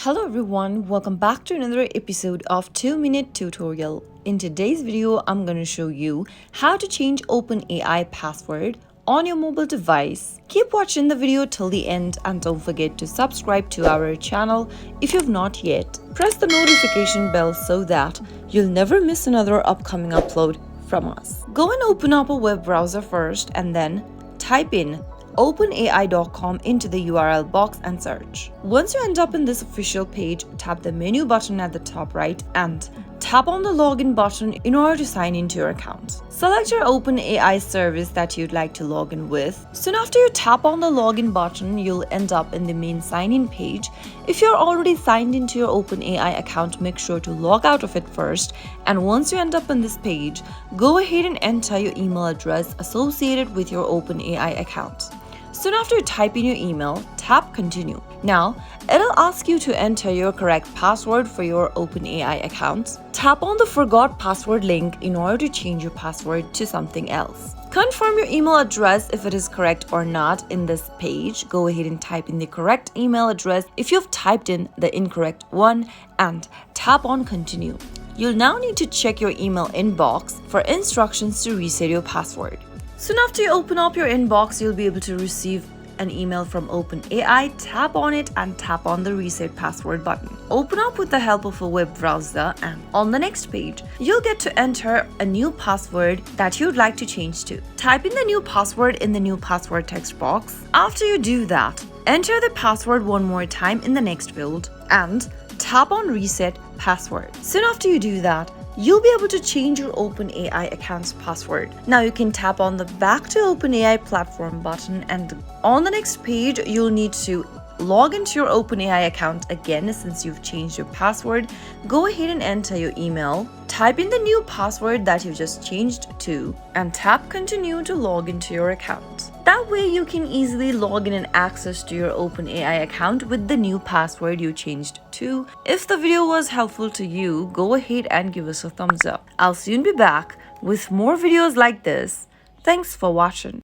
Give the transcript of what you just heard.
Hello everyone, welcome back to another episode of 2-Minute Tutorial. In today's video, I'm going to show you how to change OpenAI password on your mobile device. Keep watching the video till the end and don't forget to subscribe to our channel if you've not yet. Press the notification bell so that you'll never miss another upcoming upload from us. Go and open up a web browser first and then type in openai.com into the URL box and search. Once you end up in this official page, tap the menu button at the top right and tap on the login button in order to sign into your account. Select your OpenAI service that you'd like to log in with. Soon after you tap on the login button, you'll end up in the main sign-in page. If you're already signed into your OpenAI account, make sure to log out of it first. And once you end up in this page, go ahead and enter your email address associated with your OpenAI account. Soon after you type in your email, tap continue. Now, it'll ask you to enter your correct password for your OpenAI account. Tap on the forgot password link in order to change your password to something else. Confirm your email address if it is correct or not in this page. Go ahead and type in the correct email address if you've typed in the incorrect one and tap on continue. You'll now need to check your email inbox for instructions to reset your password. Soon after you open up your inbox, you'll be able to receive an email from OpenAI. Tap on it and tap on the reset password button. Open up with the help of a web browser and on the next page, you'll get to enter a new password that you'd like to change to. Type in the new password in the new password text box. After you do that, enter the password one more time in the next field and tap on reset password. Soon after you do that, you'll be able to change your OpenAI account's password. Now you can tap on the Back to OpenAI platform button and on the next page, you'll need to log into your OpenAI account again since you've changed your password. Go ahead and enter your email. Type in the new password that you just changed to and tap continue to log into your account. That way you can easily log in and access to your OpenAI account with the new password you changed to. If the video was helpful to you, go ahead and give us a thumbs up. I'll soon be back with more videos like this. Thanks for watching.